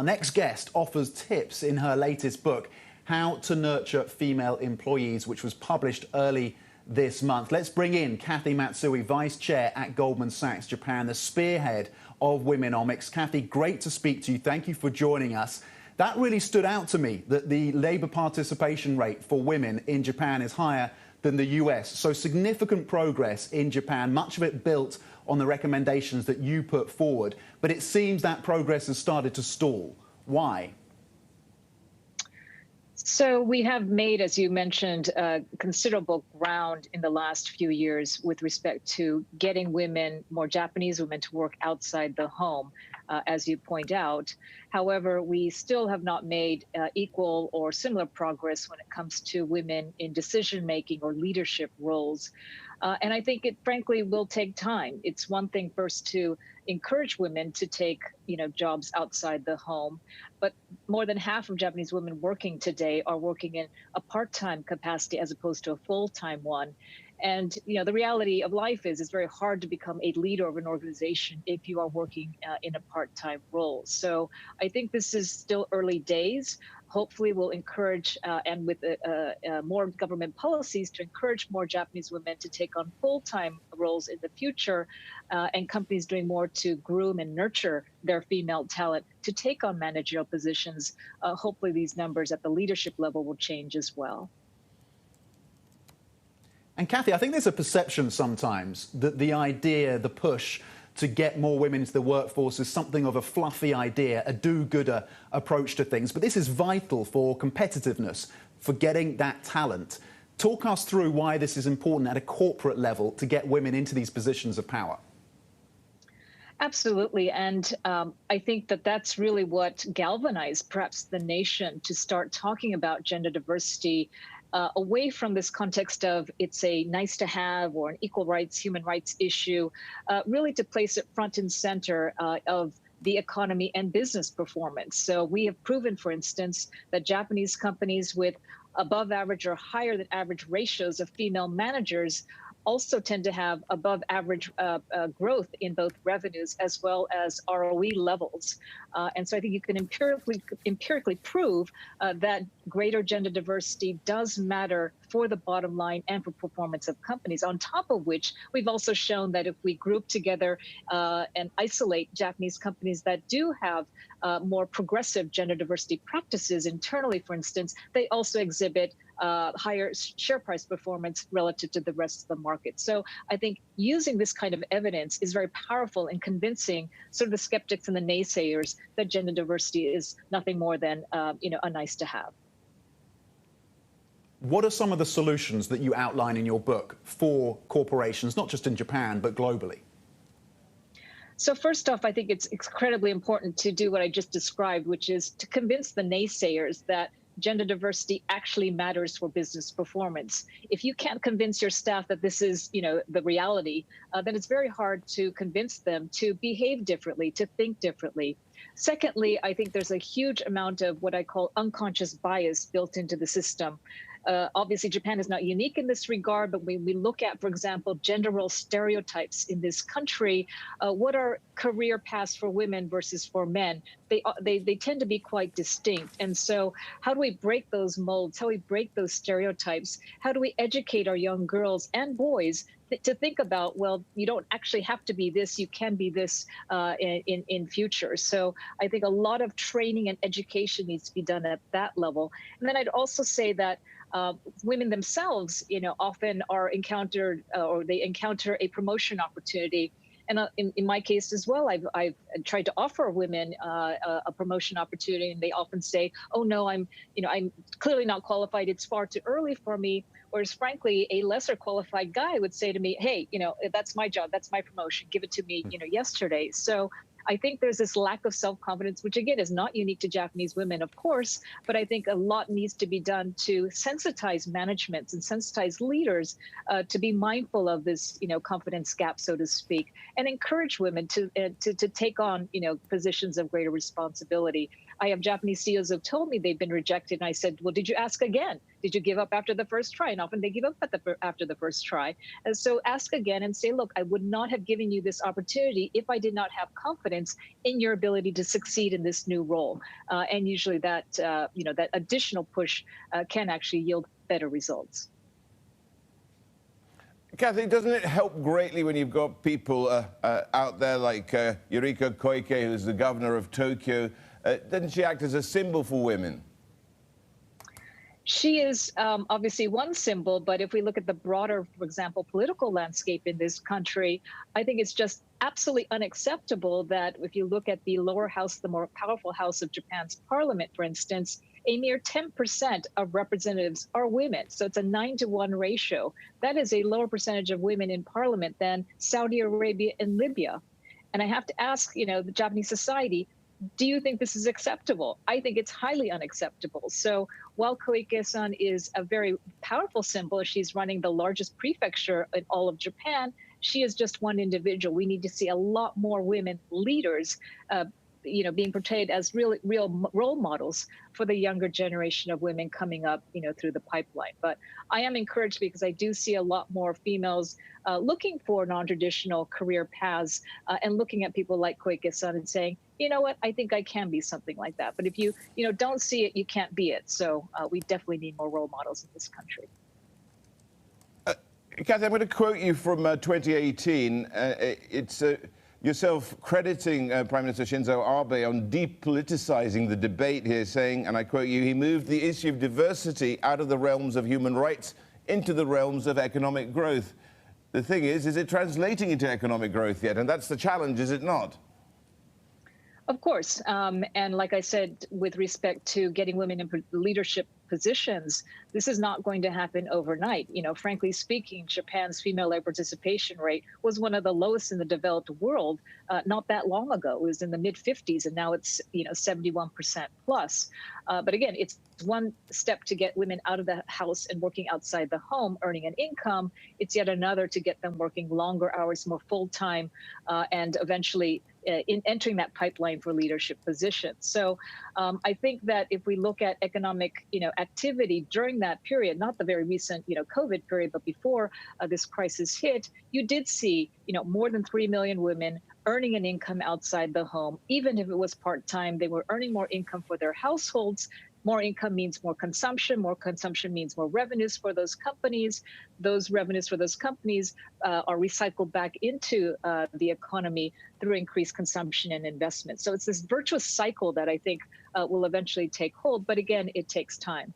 Our next guest offers tips in her latest book, How to Nurture Female Employees, which was published early this month. Let's bring in Kathy Matsui, Vice Chair at Goldman Sachs Japan, the spearhead of Womenomics. Kathy, great to speak to you. Thank you for joining us. That really stood out to me, that the labour participation rate for women in Japan is higher than the US. So significant progress in Japan, much of it built on the recommendations that you put forward. But it seems that progress has started to stall. Why? So we have made, as you mentioned, considerable ground in the last few years with respect to getting women, more Japanese women, to work outside the home, as you point out. However, we still have not made equal or similar progress when it comes to women in decision-making or leadership roles. And I think it, frankly, will take time. It's one thing first to encourage women to take, jobs outside the home, but more than half of Japanese women working today are working in a part-time capacity as opposed to a full-time one. And, the reality of life is it's very hard to become a leader of an organization if you are working in a part-time role. So I think this is still early days. Hopefully we'll encourage, and with more government policies to encourage more Japanese women to take on full-time roles in the future, and companies doing more to groom and nurture their female talent to take on managerial positions. Hopefully these numbers at the leadership level will change as well. And Kathy, I think there's a perception sometimes that the idea, the push to get more women into the workforce is something of a fluffy idea, a do-gooder approach to things. But this is vital for competitiveness, for getting that talent. Talk us through why this is important at a corporate level to get women into these positions of power. Absolutely. And I think that that's really what galvanized perhaps the nation to start talking about gender diversity away from this context of it's a nice to have or an equal rights, human rights issue, really to place it front and center of the economy and business performance. So we have proven, for instance, that Japanese companies with above average or higher than average ratios of female managers also tend to have above average growth in both revenues as well as ROE levels. And so I think you can empirically prove that greater gender diversity does matter for the bottom line and for performance of companies. On top of which, we've also shown that if we group together and isolate Japanese companies that do have more progressive gender diversity practices internally, for instance, they also exhibit higher share price performance relative to the rest of the market. So I think using this kind of evidence is very powerful in convincing sort of the skeptics and the naysayers that gender diversity is nothing more than a nice to have. What are some of the solutions that you outline in your book for corporations, not just in Japan, but globally? So first off, I think it's incredibly important to do what I just described, which is to convince the naysayers that gender diversity actually matters for business performance. If you can't convince your staff that this is, the reality, then it's very hard to convince them to behave differently, to think differently. Secondly, I think there's a huge amount of what I call unconscious bias built into the system. Obviously, Japan is not unique in this regard, but when we look at, for example, gender role stereotypes in this country, what are career paths for women versus for men? They tend to be quite distinct. And so how do we break those molds? How do we break those stereotypes? How do we educate our young girls and boys to think about, well, you don't actually have to be this, you can be this in future. So I think a lot of training and education needs to be done at that level. And then I'd also say that women themselves, often are encountered or they encounter a promotion opportunity. And in my case as well, I've tried to offer women a promotion opportunity, and they often say, "Oh no, I'm clearly not qualified. It's far too early for me." Whereas, frankly, a lesser qualified guy would say to me, "Hey, that's my job, that's my promotion. Give it to me, yesterday." So I think there's this lack of self-confidence, which again is not unique to Japanese women, of course, but I think a lot needs to be done to sensitize managements and sensitize leaders to be mindful of this, confidence gap, so to speak, and encourage women to take on, positions of greater responsibility. I have Japanese CEOs who have told me they've been rejected, and I said, "Well, did you ask again? Did you give up after the first try? And often they give up after the first try. And so ask again and say, look, I would not have given you this opportunity if I did not have confidence in your ability to succeed in this new role. And usually that, that additional push can actually yield better results. Kathy, doesn't it help greatly when you've got people out there like Yuriko Koike, who's the governor of Tokyo? Doesn't she act as a symbol for women? She is obviously one symbol, but if we look at the broader, for example, political landscape in this country, I think it's just absolutely unacceptable that if you look at the lower house, the more powerful house of Japan's parliament, for instance, a mere 10% of representatives are women. So it's a 9-to-1 ratio. That is a lower percentage of women in parliament than Saudi Arabia and Libya. And I have to ask, the Japanese society, do you think this is acceptable? I think it's highly unacceptable. So while Koike-san is a very powerful symbol, she's running the largest prefecture in all of Japan, she is just one individual. We need to see a lot more women leaders being portrayed as real role models for the younger generation of women coming up, through the pipeline. But I am encouraged because I do see a lot more females looking for non-traditional career paths and looking at people like Koike-san and saying, you know what, I think I can be something like that. But if you, don't see it, you can't be it. So we definitely need more role models in this country. Kathy, I'm going to quote you from 2018. It's yourself crediting Prime Minister Shinzo Abe on depoliticizing the debate here, saying, and I quote you, he moved the issue of diversity out of the realms of human rights into the realms of economic growth. The thing is it translating into economic growth yet? And that's the challenge, is it not? Of course. And like I said, with respect to getting women in leadership positions, this is not going to happen overnight. Frankly speaking, Japan's female labor participation rate was one of the lowest in the developed world not that long ago. It was in the mid-50s, and now it's 71% plus. But again, it's one step to get women out of the house and working outside the home, earning an income. It's yet another to get them working longer hours, more full-time, and eventually in entering that pipeline for leadership positions. So I think that if we look at economic, activity during that period, not the very recent, COVID period, but before this crisis hit, you did see, more than 3 million women earning an income outside the home. Even if it was part-time, they were earning more income for their households. More income means more consumption. More consumption means more revenues for those companies. Those revenues for those companies are recycled back into the economy through increased consumption and investment. So it's this virtuous cycle that I think will eventually take hold. But again, it takes time.